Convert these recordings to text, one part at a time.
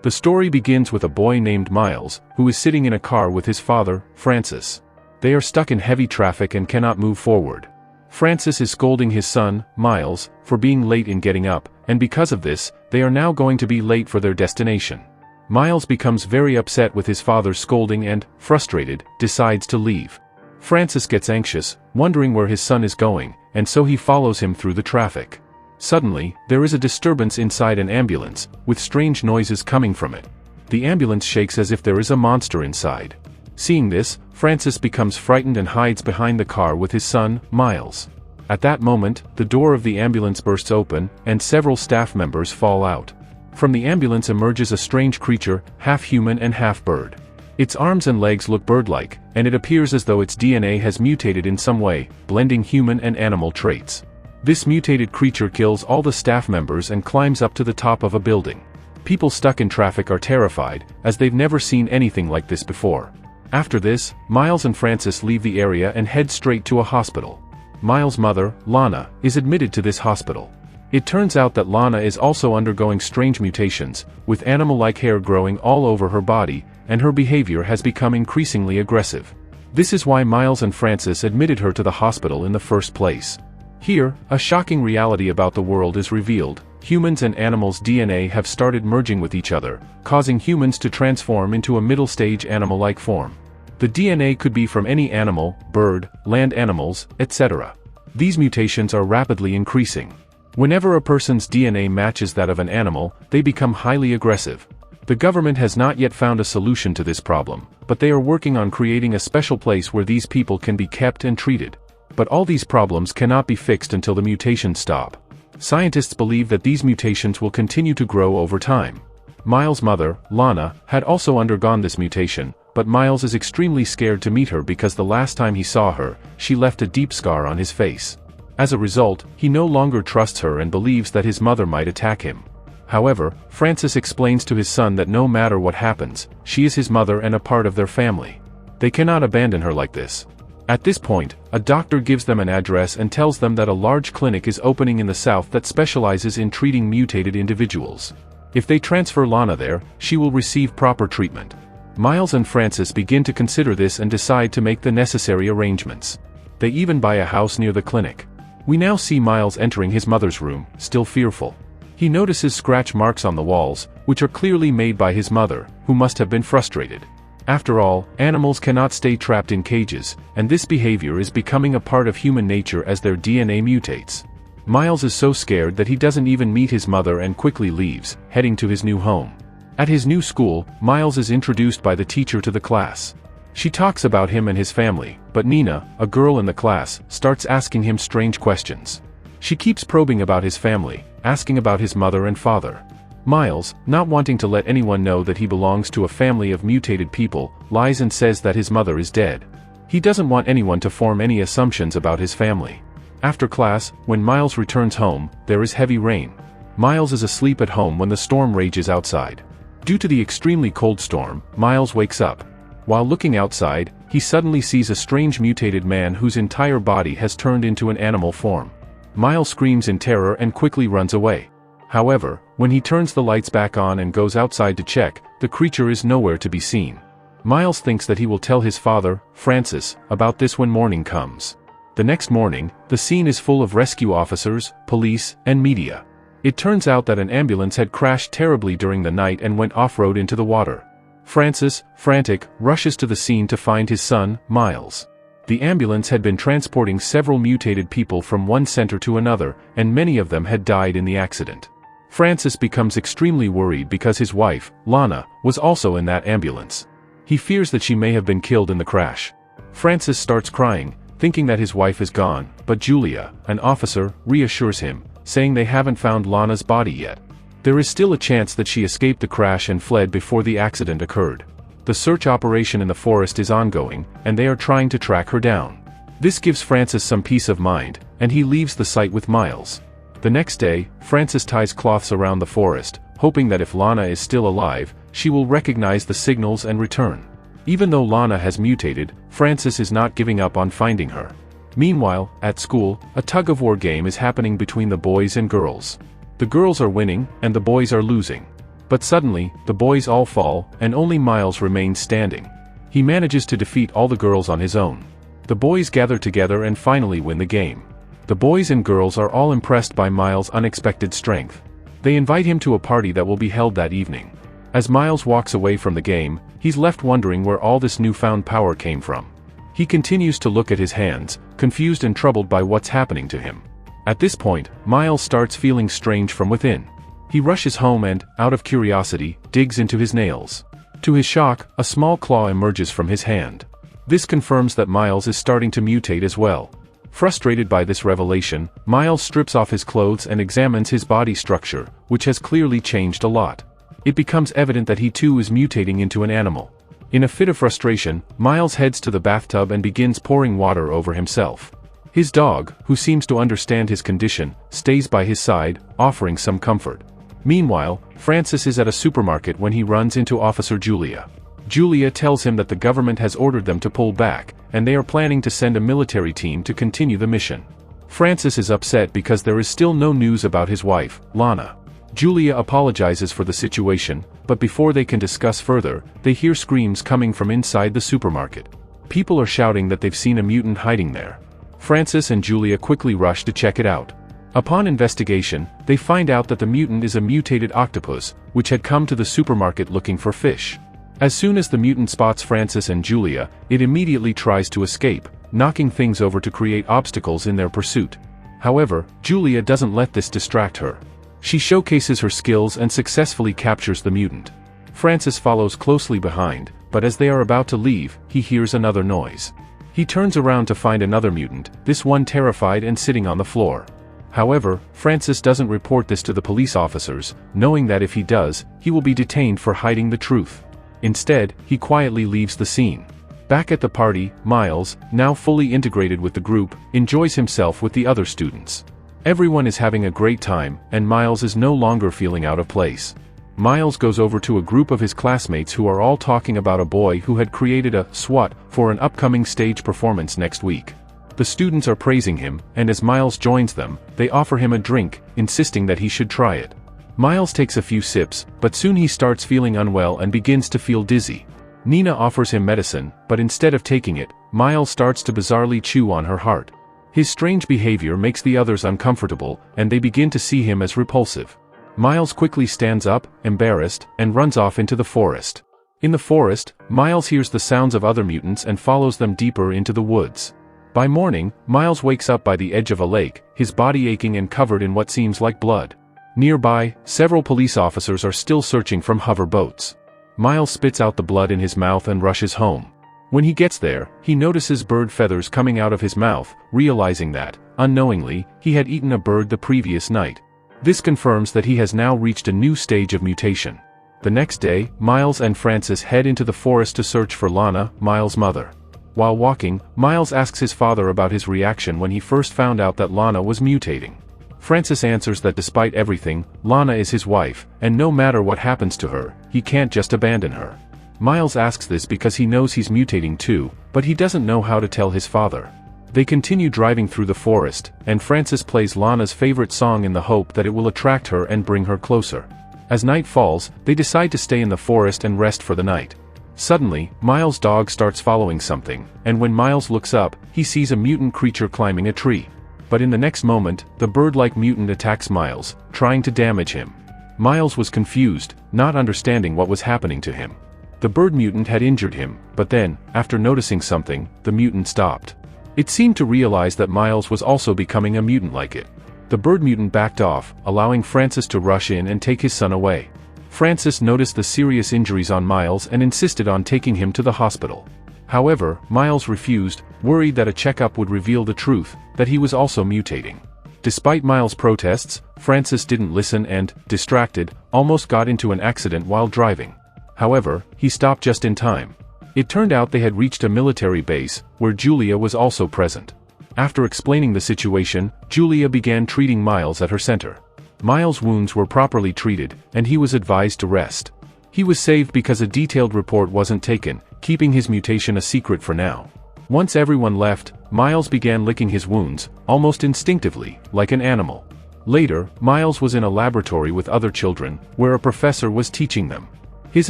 The story begins with a boy named Miles, who is sitting in a car with his father, Francis. They are stuck in heavy traffic and cannot move forward. Francis is scolding his son, Miles, for being late in getting up, and because of this, they are now going to be late for their destination. Miles becomes very upset with his father's scolding and, frustrated, decides to leave. Francis gets anxious, wondering where his son is going, and so he follows him through the traffic. Suddenly, there is a disturbance inside an ambulance, with strange noises coming from it. The ambulance shakes as if there is a monster inside. Seeing this, Francis becomes frightened and hides behind the car with his son, Miles. At that moment, the door of the ambulance bursts open, and several staff members fall out. From the ambulance emerges a strange creature, half human and half bird. Its arms and legs look bird-like, and it appears as though its DNA has mutated in some way, blending human and animal traits. This mutated creature kills all the staff members and climbs up to the top of a building. People stuck in traffic are terrified, as they've never seen anything like this before. After this, Miles and Francis leave the area and head straight to a hospital. Miles' mother, Lana, is admitted to this hospital. It turns out that Lana is also undergoing strange mutations, with animal-like hair growing all over her body, and her behavior has become increasingly aggressive. This is why Miles and Francis admitted her to the hospital in the first place. Here, a shocking reality about the world is revealed. Humans and animals' DNA have started merging with each other, causing humans to transform into a middle-stage animal-like form. The DNA could be from any animal, bird, land animals, etc. These mutations are rapidly increasing. Whenever a person's DNA matches that of an animal, they become highly aggressive. The government has not yet found a solution to this problem, but they are working on creating a special place where these people can be kept and treated. But all these problems cannot be fixed until the mutations stop. Scientists believe that these mutations will continue to grow over time. Miles' mother, Lana, had also undergone this mutation, but Miles is extremely scared to meet her because the last time he saw her, she left a deep scar on his face. As a result, he no longer trusts her and believes that his mother might attack him. However, Francis explains to his son that no matter what happens, she is his mother and a part of their family. They cannot abandon her like this. At this point, a doctor gives them an address and tells them that a large clinic is opening in the south that specializes in treating mutated individuals. If they transfer Lana there, she will receive proper treatment. Miles and Francis begin to consider this and decide to make the necessary arrangements. They even buy a house near the clinic. We now see Miles entering his mother's room, still fearful. He notices scratch marks on the walls, which are clearly made by his mother, who must have been frustrated. After all, animals cannot stay trapped in cages, and this behavior is becoming a part of human nature as their DNA mutates. Miles is so scared that he doesn't even meet his mother and quickly leaves, heading to his new home. At his new school, Miles is introduced by the teacher to the class. She talks about him and his family, but Nina, a girl in the class, starts asking him strange questions. She keeps probing about his family, asking about his mother and father. Miles, not wanting to let anyone know that he belongs to a family of mutated people, lies and says that his mother is dead. He doesn't want anyone to form any assumptions about his family. After class, when Miles returns home, there is heavy rain. Miles is asleep at home when the storm rages outside. Due to the extremely cold storm, Miles wakes up. While looking outside, he suddenly sees a strange mutated man whose entire body has turned into an animal form. Miles screams in terror and quickly runs away. However, when he turns the lights back on and goes outside to check, the creature is nowhere to be seen. Miles thinks that he will tell his father, Francis, about this when morning comes. The next morning, the scene is full of rescue officers, police, and media. It turns out that an ambulance had crashed terribly during the night and went off-road into the water. Francis, frantic, rushes to the scene to find his son, Miles. The ambulance had been transporting several mutated people from one center to another, and many of them had died in the accident. Francis becomes extremely worried because his wife, Lana, was also in that ambulance. He fears that she may have been killed in the crash. Francis starts crying, thinking that his wife is gone, but Julia, an officer, reassures him, saying they haven't found Lana's body yet. There is still a chance that she escaped the crash and fled before the accident occurred. The search operation in the forest is ongoing, and they are trying to track her down. This gives Francis some peace of mind, and he leaves the site with Miles. The next day, Francis ties cloths around the forest, hoping that if Lana is still alive, she will recognize the signals and return. Even though Lana has mutated, Francis is not giving up on finding her. Meanwhile, at school, a tug-of-war game is happening between the boys and girls. The girls are winning, and the boys are losing. But suddenly, the boys all fall, and only Miles remains standing. He manages to defeat all the girls on his own. The boys gather together and finally win the game. The boys and girls are all impressed by Miles' unexpected strength. They invite him to a party that will be held that evening. As Miles walks away from the game, he's left wondering where all this newfound power came from. He continues to look at his hands, confused and troubled by what's happening to him. At this point, Miles starts feeling strange from within. He rushes home and, out of curiosity, digs into his nails. To his shock, a small claw emerges from his hand. This confirms that Miles is starting to mutate as well. Frustrated by this revelation, Miles strips off his clothes and examines his body structure, which has clearly changed a lot. It becomes evident that he too is mutating into an animal. In a fit of frustration, Miles heads to the bathtub and begins pouring water over himself. His dog, who seems to understand his condition, stays by his side, offering some comfort. Meanwhile, Francis is at a supermarket when he runs into Officer Julia. Julia tells him that the government has ordered them to pull back, and they are planning to send a military team to continue the mission. Francis is upset because there is still no news about his wife, Lana. Julia apologizes for the situation, but before they can discuss further, they hear screams coming from inside the supermarket. People are shouting that they've seen a mutant hiding there. Francis and Julia quickly rush to check it out. Upon investigation, they find out that the mutant is a mutated octopus, which had come to the supermarket looking for fish. As soon as the mutant spots Francis and Julia, it immediately tries to escape, knocking things over to create obstacles in their pursuit. However, Julia doesn't let this distract her. She showcases her skills and successfully captures the mutant. Francis follows closely behind, but as they are about to leave, he hears another noise. He turns around to find another mutant, this one terrified and sitting on the floor. However, Francis doesn't report this to the police officers, knowing that if he does, he will be detained for hiding the truth. Instead, he quietly leaves the scene. Back at the party, Miles, now fully integrated with the group, enjoys himself with the other students. Everyone is having a great time, and Miles is no longer feeling out of place. Miles goes over to a group of his classmates who are all talking about a boy who had created a SWAT for an upcoming stage performance next week. The students are praising him, and as Miles joins them, they offer him a drink, insisting that he should try it. Miles takes a few sips, but soon he starts feeling unwell and begins to feel dizzy. Nina offers him medicine, but instead of taking it, Miles starts to bizarrely chew on her heart. His strange behavior makes the others uncomfortable, and they begin to see him as repulsive. Miles quickly stands up, embarrassed, and runs off into the forest. In the forest, Miles hears the sounds of other mutants and follows them deeper into the woods. By morning, Miles wakes up by the edge of a lake, his body aching and covered in what seems like blood. Nearby, several police officers are still searching from hover boats. Miles spits out the blood in his mouth and rushes home. When he gets there, he notices bird feathers coming out of his mouth, realizing that, unknowingly, he had eaten a bird the previous night. This confirms that he has now reached a new stage of mutation. The next day, Miles and Francis head into the forest to search for Lana, Miles' mother. While walking, Miles asks his father about his reaction when he first found out that Lana was mutating. Francis answers that despite everything, Lana is his wife, and no matter what happens to her, he can't just abandon her. Miles asks this because he knows he's mutating too, but he doesn't know how to tell his father. They continue driving through the forest, and Francis plays Lana's favorite song in the hope that it will attract her and bring her closer. As night falls, they decide to stay in the forest and rest for the night. Suddenly, Miles' dog starts following something, and when Miles looks up, he sees a mutant creature climbing a tree. But in the next moment, the bird-like mutant attacks Miles, trying to damage him. Miles was confused, not understanding what was happening to him. The bird mutant had injured him, but then, after noticing something, the mutant stopped. It seemed to realize that Miles was also becoming a mutant like it. The bird mutant backed off, allowing Francis to rush in and take his son away. Francis noticed the serious injuries on Miles and insisted on taking him to the hospital. However, Miles refused, worried that a checkup would reveal the truth, that he was also mutating. Despite Miles' protests, Francis didn't listen and, distracted, almost got into an accident while driving. However, he stopped just in time. It turned out they had reached a military base, where Julia was also present. After explaining the situation, Julia began treating Miles at her center. Miles' wounds were properly treated, and he was advised to rest. He was saved because a detailed report wasn't taken, keeping his mutation a secret for now. Once everyone left, Miles began licking his wounds, almost instinctively, like an animal. Later, Miles was in a laboratory with other children, where a professor was teaching them. His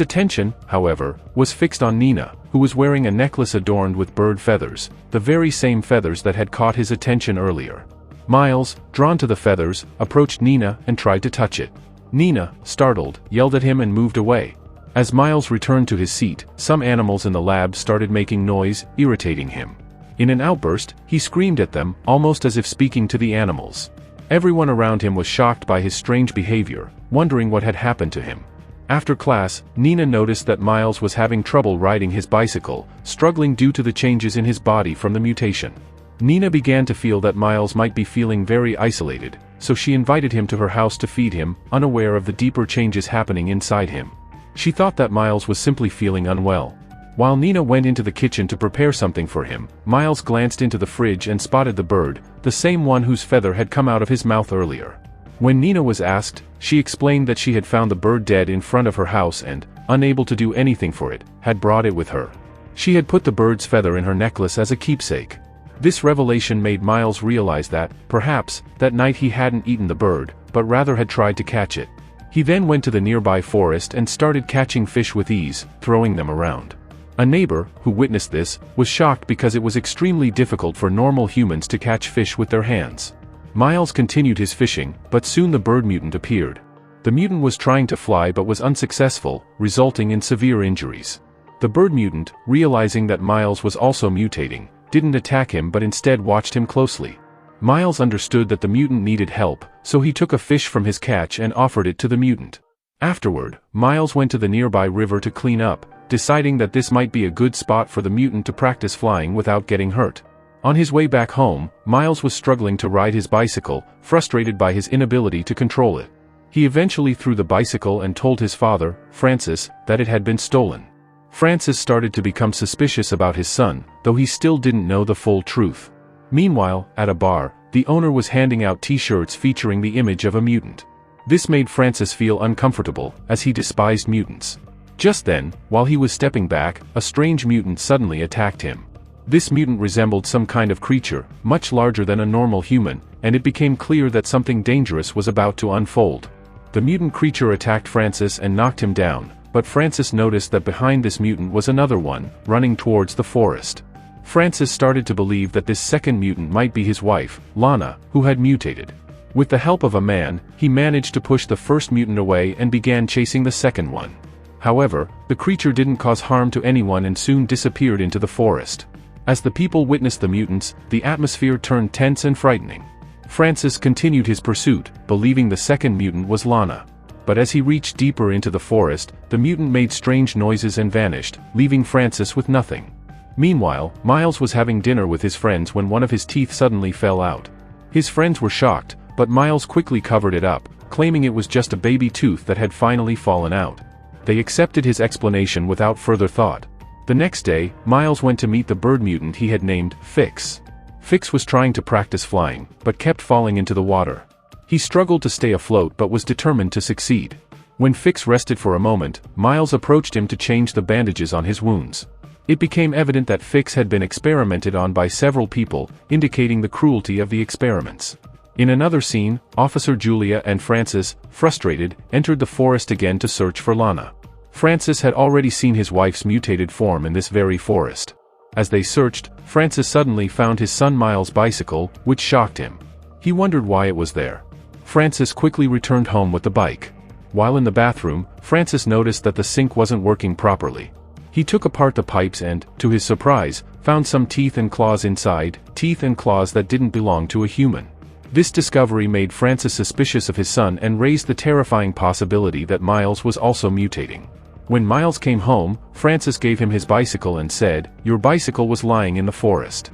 attention, however, was fixed on Nina, who was wearing a necklace adorned with bird feathers, the very same feathers that had caught his attention earlier. Miles, drawn to the feathers, approached Nina and tried to touch it. Nina, startled, yelled at him and moved away. As Miles returned to his seat, some animals in the lab started making noise, irritating him. In an outburst, he screamed at them, almost as if speaking to the animals. Everyone around him was shocked by his strange behavior, wondering what had happened to him. After class, Nina noticed that Miles was having trouble riding his bicycle, struggling due to the changes in his body from the mutation. Nina began to feel that Miles might be feeling very isolated, so she invited him to her house to feed him, unaware of the deeper changes happening inside him. She thought that Miles was simply feeling unwell. While Nina went into the kitchen to prepare something for him, Miles glanced into the fridge and spotted the bird, the same one whose feather had come out of his mouth earlier. When Nina was asked, she explained that she had found the bird dead in front of her house and, unable to do anything for it, had brought it with her. She had put the bird's feather in her necklace as a keepsake. This revelation made Miles realize that, perhaps, that night he hadn't eaten the bird, but rather had tried to catch it. He then went to the nearby forest and started catching fish with ease, throwing them around. A neighbor, who witnessed this, was shocked because it was extremely difficult for normal humans to catch fish with their hands. Miles continued his fishing, but soon the bird mutant appeared. The mutant was trying to fly but was unsuccessful, resulting in severe injuries. The bird mutant, realizing that Miles was also mutating, didn't attack him but instead watched him closely. Miles understood that the mutant needed help, so he took a fish from his catch and offered it to the mutant. Afterward, Miles went to the nearby river to clean up, deciding that this might be a good spot for the mutant to practice flying without getting hurt. On his way back home, Miles was struggling to ride his bicycle, frustrated by his inability to control it. He eventually threw the bicycle and told his father, Francis, that it had been stolen. Francis started to become suspicious about his son, though he still didn't know the full truth. Meanwhile, at a bar, the owner was handing out t-shirts featuring the image of a mutant. This made Francis feel uncomfortable, as he despised mutants. Just then, while he was stepping back, a strange mutant suddenly attacked him. This mutant resembled some kind of creature, much larger than a normal human, and it became clear that something dangerous was about to unfold. The mutant creature attacked Francis and knocked him down, but Francis noticed that behind this mutant was another one, running towards the forest. Francis started to believe that this second mutant might be his wife, Lana, who had mutated. With the help of a man, he managed to push the first mutant away and began chasing the second one. However, the creature didn't cause harm to anyone and soon disappeared into the forest. As the people witnessed the mutants, the atmosphere turned tense and frightening. Francis continued his pursuit, believing the second mutant was Lana. But as he reached deeper into the forest, the mutant made strange noises and vanished, leaving Francis with nothing. Meanwhile, Miles was having dinner with his friends when one of his teeth suddenly fell out. His friends were shocked, but Miles quickly covered it up, claiming it was just a baby tooth that had finally fallen out. They accepted his explanation without further thought. The next day, Miles went to meet the bird mutant he had named Fix. Fix was trying to practice flying, but kept falling into the water. He struggled to stay afloat but was determined to succeed. When Fix rested for a moment, Miles approached him to change the bandages on his wounds. It became evident that Fix had been experimented on by several people, indicating the cruelty of the experiments. In another scene, Officer Julia and Francis, frustrated, entered the forest again to search for Lana. Francis had already seen his wife's mutated form in this very forest. As they searched, Francis suddenly found his son Miles' bicycle, which shocked him. He wondered why it was there. Francis quickly returned home with the bike. While in the bathroom, Francis noticed that the sink wasn't working properly. He took apart the pipes and, to his surprise, found some teeth and claws inside, teeth and claws that didn't belong to a human. This discovery made Francis suspicious of his son and raised the terrifying possibility that Miles was also mutating. When Miles came home, Francis gave him his bicycle and said, "Your bicycle was lying in the forest."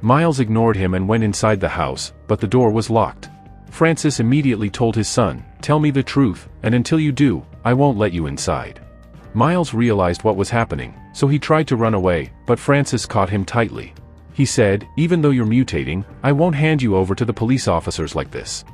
Miles ignored him and went inside the house, but the door was locked. Francis immediately told his son, "Tell me the truth, and until you do, I won't let you inside." Miles realized what was happening, so he tried to run away, but Francis caught him tightly. He said, "Even though you're mutating, I won't hand you over to the police officers like this."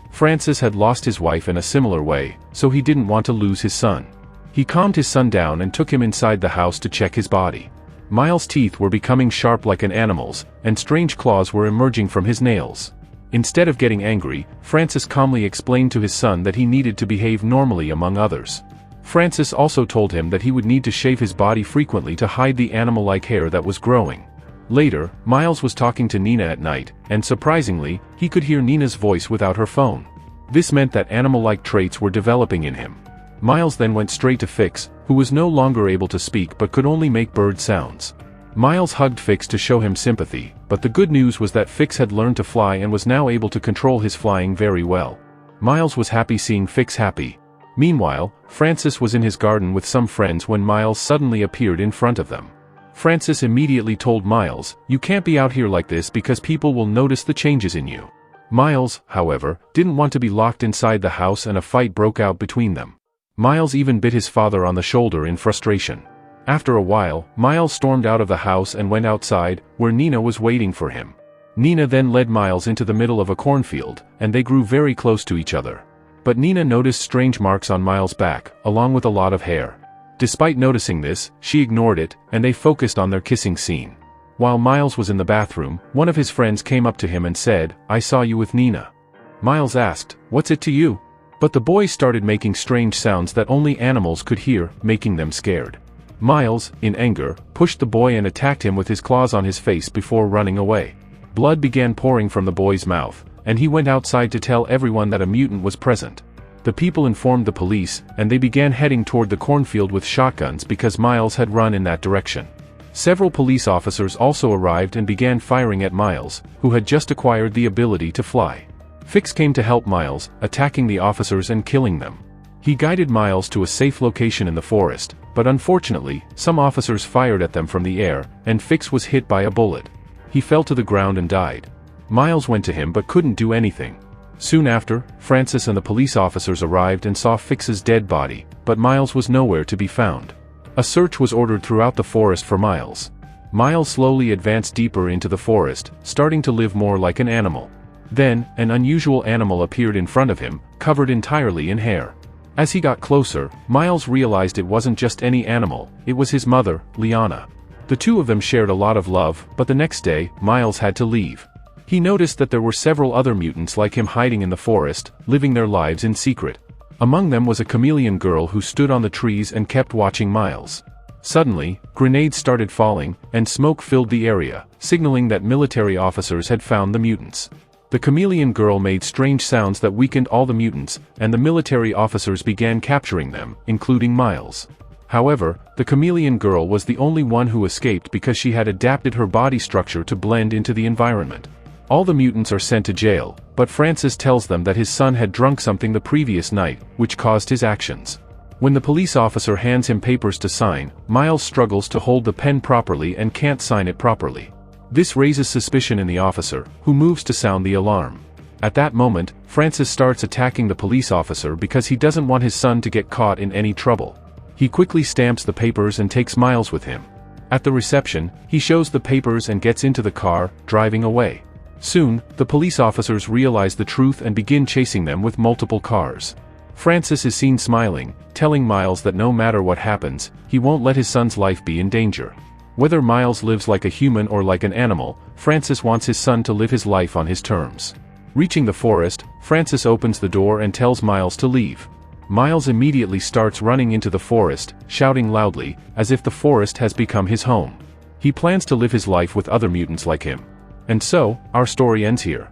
Francis had lost his wife in a similar way, so he didn't want to lose his son. He calmed his son down and took him inside the house to check his body. Miles' teeth were becoming sharp like an animal's, and strange claws were emerging from his nails. Instead of getting angry, Francis calmly explained to his son that he needed to behave normally among others. Francis also told him that he would need to shave his body frequently to hide the animal-like hair that was growing. Later, Miles was talking to Nina at night, and surprisingly, he could hear Nina's voice without her phone. This meant that animal-like traits were developing in him. Miles then went straight to Fix, who was no longer able to speak but could only make bird sounds. Miles hugged Fix to show him sympathy, but the good news was that Fix had learned to fly and was now able to control his flying very well. Miles was happy seeing Fix happy. Meanwhile, Francis was in his garden with some friends when Miles suddenly appeared in front of them. Francis immediately told Miles, "You can't be out here like this because people will notice the changes in you." Miles, however, didn't want to be locked inside the house and a fight broke out between them. Miles even bit his father on the shoulder in frustration. After a while, Miles stormed out of the house and went outside, where Nina was waiting for him. Nina then led Miles into the middle of a cornfield, and they grew very close to each other. But Nina noticed strange marks on Miles' back, along with a lot of hair. Despite noticing this, she ignored it, and they focused on their kissing scene. While Miles was in the bathroom, one of his friends came up to him and said, "I saw you with Nina." Miles asked, "What's it to you?" But the boy started making strange sounds that only animals could hear, making them scared. Miles, in anger, pushed the boy and attacked him with his claws on his face before running away. Blood began pouring from the boy's mouth, and he went outside to tell everyone that a mutant was present. The people informed the police, and they began heading toward the cornfield with shotguns because Miles had run in that direction. Several police officers also arrived and began firing at Miles, who had just acquired the ability to fly. Fix came to help Miles, attacking the officers and killing them. He guided Miles to a safe location in the forest, but unfortunately, some officers fired at them from the air, and Fix was hit by a bullet. He fell to the ground and died. Miles went to him but couldn't do anything. Soon after, Francis and the police officers arrived and saw Fix's dead body, but Miles was nowhere to be found. A search was ordered throughout the forest for Miles. Miles slowly advanced deeper into the forest, starting to live more like an animal. Then, an unusual animal appeared in front of him, covered entirely in hair. As he got closer, Miles realized it wasn't just any animal, it was his mother, Lana. The two of them shared a lot of love, but the next day, Miles had to leave. He noticed that there were several other mutants like him hiding in the forest, living their lives in secret. Among them was a chameleon girl who stood on the trees and kept watching Miles. Suddenly, grenades started falling, and smoke filled the area, signaling that military officers had found the mutants. The chameleon girl made strange sounds that weakened all the mutants, and the military officers began capturing them, including Miles. However, the chameleon girl was the only one who escaped because she had adapted her body structure to blend into the environment. All the mutants are sent to jail, but Francis tells them that his son had drunk something the previous night, which caused his actions. When the police officer hands him papers to sign, Miles struggles to hold the pen properly and can't sign it properly. This raises suspicion in the officer, who moves to sound the alarm. At that moment, Francis starts attacking the police officer because he doesn't want his son to get caught in any trouble. He quickly stamps the papers and takes Miles with him. At the reception, he shows the papers and gets into the car, driving away. Soon, the police officers realize the truth and begin chasing them with multiple cars. Francis is seen smiling, telling Miles that no matter what happens, he won't let his son's life be in danger. Whether Miles lives like a human or like an animal, Francis wants his son to live his life on his terms. Reaching the forest, Francis opens the door and tells Miles to leave. Miles immediately starts running into the forest, shouting loudly, as if the forest has become his home. He plans to live his life with other mutants like him. And so, our story ends here.